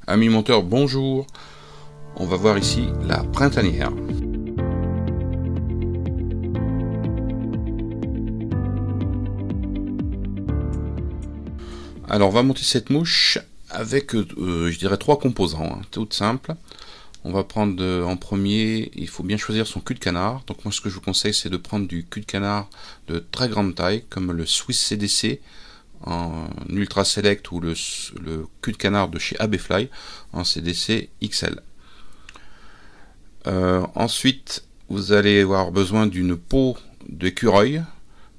Amis monteurs, bonjour. On va voir ici la printanière. Alors on va monter cette mouche avec, je dirais, 3 composants, hein, tout simple. On va prendre en premier, il faut bien choisir son cul de canard. Donc moi ce que je vous conseille c'est de prendre du cul de canard de très grande taille, comme le Swiss CDC en Ultra Select ou le cul de canard de chez AB-Fly en CDC XL. Ensuite vous allez avoir besoin d'une peau d'écureuil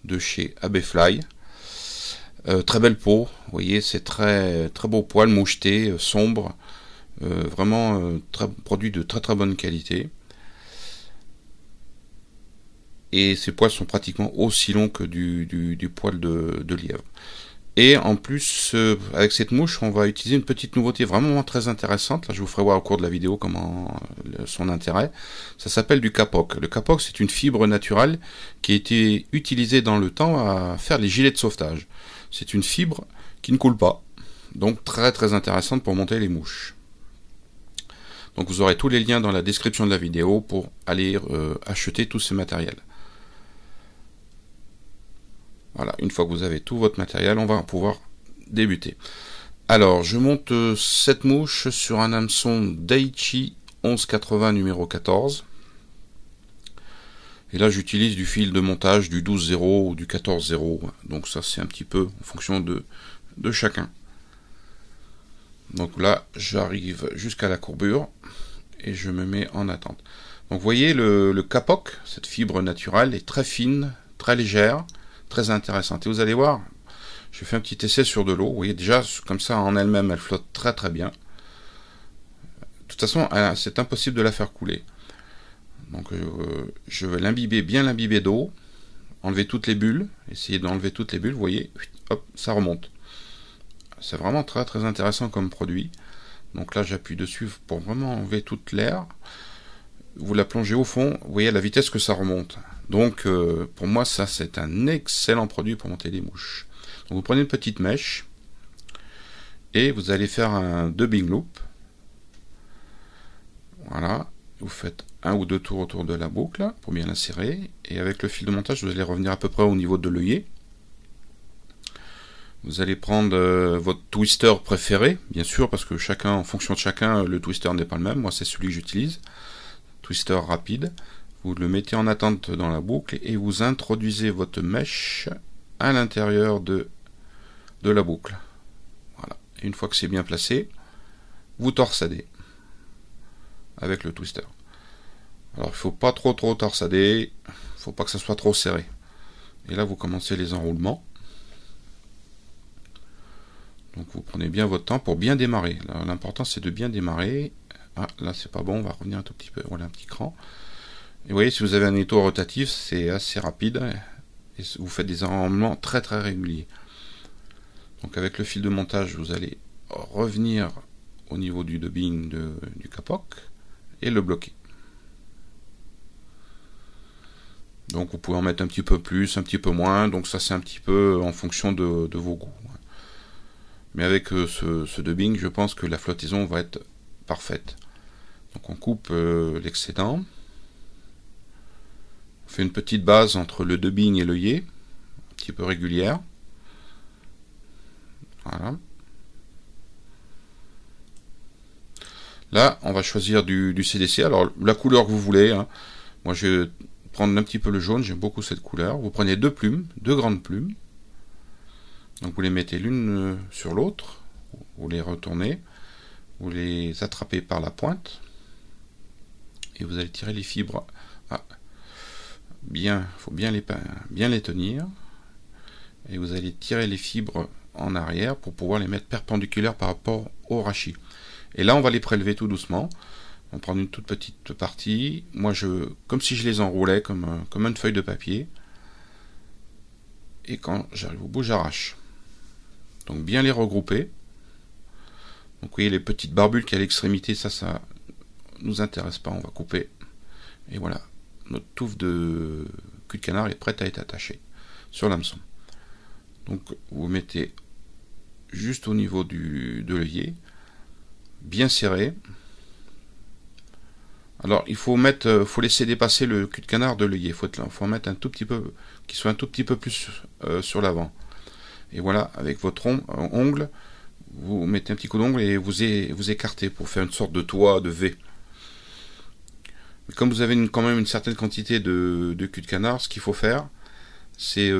de chez AB-Fly. Très belle peau, vous voyez, c'est très beau poil moucheté, sombre, vraiment produit de très bonne qualité. Et ces poils sont pratiquement aussi longs que du poil de lièvre. Et en plus, avec cette mouche, on va utiliser une petite nouveauté vraiment très intéressante. Là, je vous ferai voir au cours de la vidéo comment son intérêt. Ça s'appelle du kapok. Le kapok, c'est une fibre naturelle qui a été utilisée dans le temps à faire les gilets de sauvetage. C'est une fibre qui ne coule pas. Donc très intéressante pour monter les mouches. Donc vous aurez tous les liens dans la description de la vidéo pour aller acheter tous ces matériels. Voilà, une fois que vous avez tout votre matériel, on va pouvoir débuter. Alors, je monte cette mouche sur un hameçon Daichi 1180 numéro 14. Et là, j'utilise du fil de montage du 12-0 ou du 14-0. Donc ça, c'est un petit peu en fonction de chacun. Donc là, j'arrive jusqu'à la courbure et je me mets en attente. Donc vous voyez, le kapok, cette fibre naturelle, est très fine, très légère, très intéressante. Et vous allez voir, je fais un petit essai sur de l'eau. Vous voyez, déjà, comme ça, en elle-même, elle flotte très bien. De toute façon, c'est impossible de la faire couler. Donc, je vais bien l'imbiber d'eau, enlever toutes les bulles, essayer d'enlever toutes les bulles. Vous voyez, hop, ça remonte. C'est vraiment très intéressant comme produit. Donc là, j'appuie dessus pour vraiment enlever toute l'air. Vous la plongez au fond, vous voyez à la vitesse que ça remonte. Donc pour moi ça c'est un excellent produit pour monter des mouches. Donc, vous prenez une petite mèche et vous allez faire un dubbing loop. Voilà, vous faites 1 ou 2 tours autour de la boucle pour bien la serrer. Et avec le fil de montage vous allez revenir à peu près au niveau de l'œillet. Vous allez prendre votre twister préféré, bien sûr, parce que chacun, en fonction de chacun, le twister n'est pas le même. Moi c'est celui que j'utilise. Twister rapide, vous le mettez en attente dans la boucle et vous introduisez votre mèche à l'intérieur de la boucle. Voilà. Et une fois que c'est bien placé, vous torsadez avec le twister. Alors il ne faut pas trop torsader, il ne faut pas que ça soit trop serré. Et là vous commencez les enroulements. Donc vous prenez bien votre temps pour bien démarrer. L'important c'est de bien démarrer. Ah, là c'est pas bon, on va revenir un tout petit peu, voilà un petit cran. Et vous voyez, si vous avez un étau rotatif, c'est assez rapide, et vous faites des enroulements très réguliers. Donc avec le fil de montage, vous allez revenir au niveau du dubbing du kapok, et le bloquer. Donc vous pouvez en mettre un petit peu plus, un petit peu moins, donc ça c'est un petit peu en fonction de vos goûts. Mais avec ce dubbing, je pense que la flottaison va être parfaite. Donc on coupe l'excédent, on fait une petite base entre le dubbing et l'œillet, un petit peu régulière. Voilà. Là, on va choisir du CDC. Alors la couleur que vous voulez. Hein. Moi, je vais prendre un petit peu le jaune. J'aime beaucoup cette couleur. Vous prenez 2 plumes, 2 grandes plumes. Donc vous les mettez l'une sur l'autre. Vous les retournez. Vous les attrapez par la pointe. Et vous allez tirer les fibres. Il faut bien les tenir. Et vous allez tirer les fibres en arrière pour pouvoir les mettre perpendiculaires par rapport au rachis. Et là, on va les prélever tout doucement. On va prendre une toute petite partie. Moi, comme si je les enroulais comme une feuille de papier. Et quand j'arrive au bout, j'arrache. Donc bien les regrouper. Donc vous voyez les petites barbules qui à l'extrémité, ça nous intéresse pas, on va couper. Et voilà, notre touffe de cul de canard est prête à être attachée sur l'hameçon. Donc vous mettez juste au niveau de l'œillet, bien serré. Alors il faut laisser dépasser le cul de canard de l'œillet. Faut en mettre un tout petit peu, qui soit un tout petit peu plus sur l'avant. Et voilà, avec votre ongle, vous mettez un petit coup d'ongle et vous écartez pour faire une sorte de toit de V. Mais comme vous avez quand même une certaine quantité de cul de canard, ce qu'il faut faire, c'est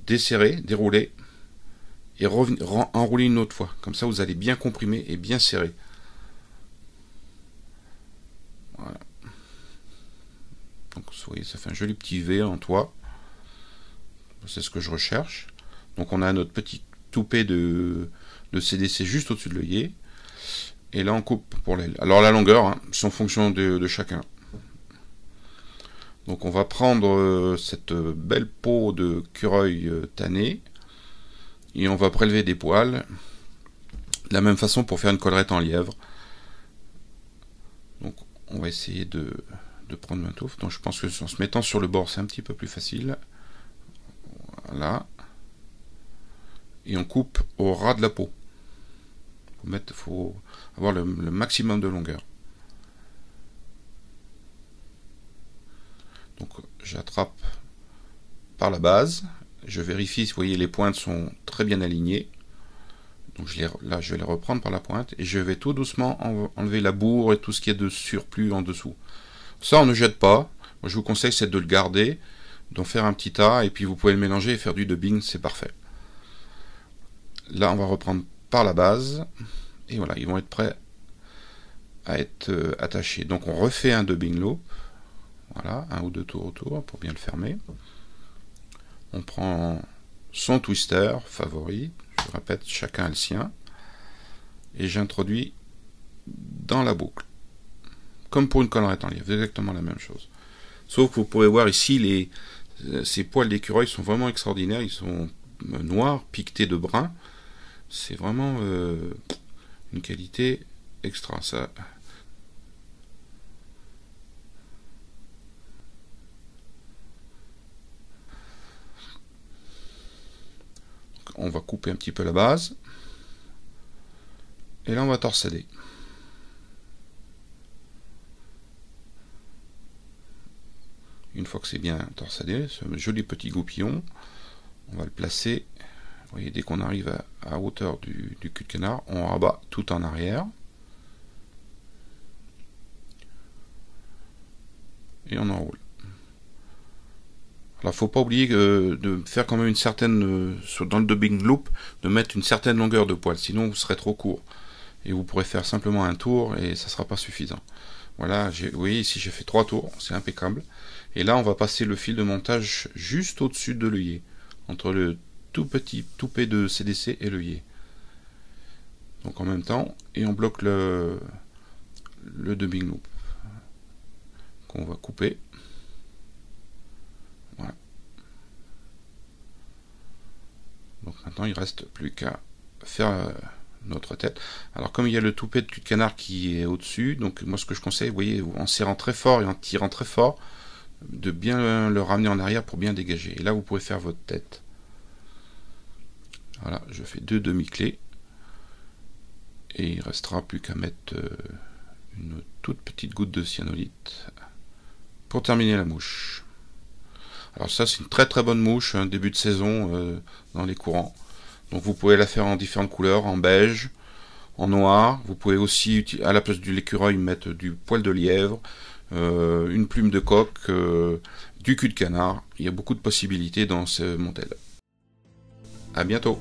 desserrer, dérouler et enrouler une autre fois. Comme ça, vous allez bien comprimer et bien serrer. Voilà. Donc, vous voyez, ça fait un joli petit V en toit. C'est ce que je recherche. Donc, on a notre petit toupet de CDC juste au-dessus de l'œillet. Et là, on coupe pour l'aile. Alors, la longueur, hein, c'est en fonction de chacun. Donc on va prendre cette belle peau de cureuil tanné et on va prélever des poils de la même façon pour faire une collerette en lièvre. Donc on va essayer de prendre un touffe. Donc je pense que en se mettant sur le bord c'est un petit peu plus facile. Voilà. Et on coupe au ras de la peau. Faut avoir le maximum de longueur. Donc j'attrape par la base, je vérifie, vous voyez les pointes sont très bien alignées. Donc là je vais les reprendre par la pointe et je vais tout doucement enlever la bourre et tout ce qui est de surplus en dessous. Ça on ne jette pas, moi je vous conseille c'est de le garder, d'en faire un petit tas et puis vous pouvez le mélanger et faire du dubbing, c'est parfait. Là on va reprendre par la base et voilà, ils vont être prêts à être attachés. Donc on refait un dubbing loop. Voilà, un ou deux tours autour pour bien le fermer. On prend son twister favori, je répète, chacun a le sien, et j'introduis dans la boucle. Comme pour une collerette en lièvre, exactement la même chose. Sauf que vous pouvez voir ici, ces poils d'écureuil sont vraiment extraordinaires, ils sont noirs, piquetés de brun. C'est vraiment une qualité extra. Ça. On va couper un petit peu la base et là on va torsader. Une fois que c'est bien torsadé, ce joli petit goupillon, on va le placer. Vous voyez, dès qu'on arrive à hauteur du cul de canard, on rabat tout en arrière et on enroule. Alors, faut pas oublier de faire quand même une certaine, dans le dubbing loop, de mettre une certaine longueur de poil, sinon vous serez trop court. Et vous pourrez faire simplement un tour et ça sera pas suffisant. Voilà, vous voyez ici j'ai fait 3 tours, c'est impeccable. Et là on va passer le fil de montage juste au-dessus de l'œillet, entre le tout petit toupet de CDC et l'œillet. Donc en même temps, et on bloque le dubbing loop qu'on va couper. Voilà. Donc maintenant il ne reste plus qu'à faire notre tête. Alors comme il y a le toupet de cul de canard qui est au-dessus, donc moi ce que je conseille, vous voyez, en serrant très fort et en tirant très fort, de bien le ramener en arrière pour bien dégager. Et là vous pouvez faire votre tête. Voilà, je fais 2 demi-clés. Et il ne restera plus qu'à mettre une toute petite goutte de cyanolite pour terminer la mouche. Alors ça c'est une très très bonne mouche, un début de saison dans les courants. Donc vous pouvez la faire en différentes couleurs, en beige, en noir. Vous pouvez aussi, à la place de l'écureuil, mettre du poil de lièvre, une plume de coq, du cul de canard. Il y a beaucoup de possibilités dans ce modèle. À bientôt.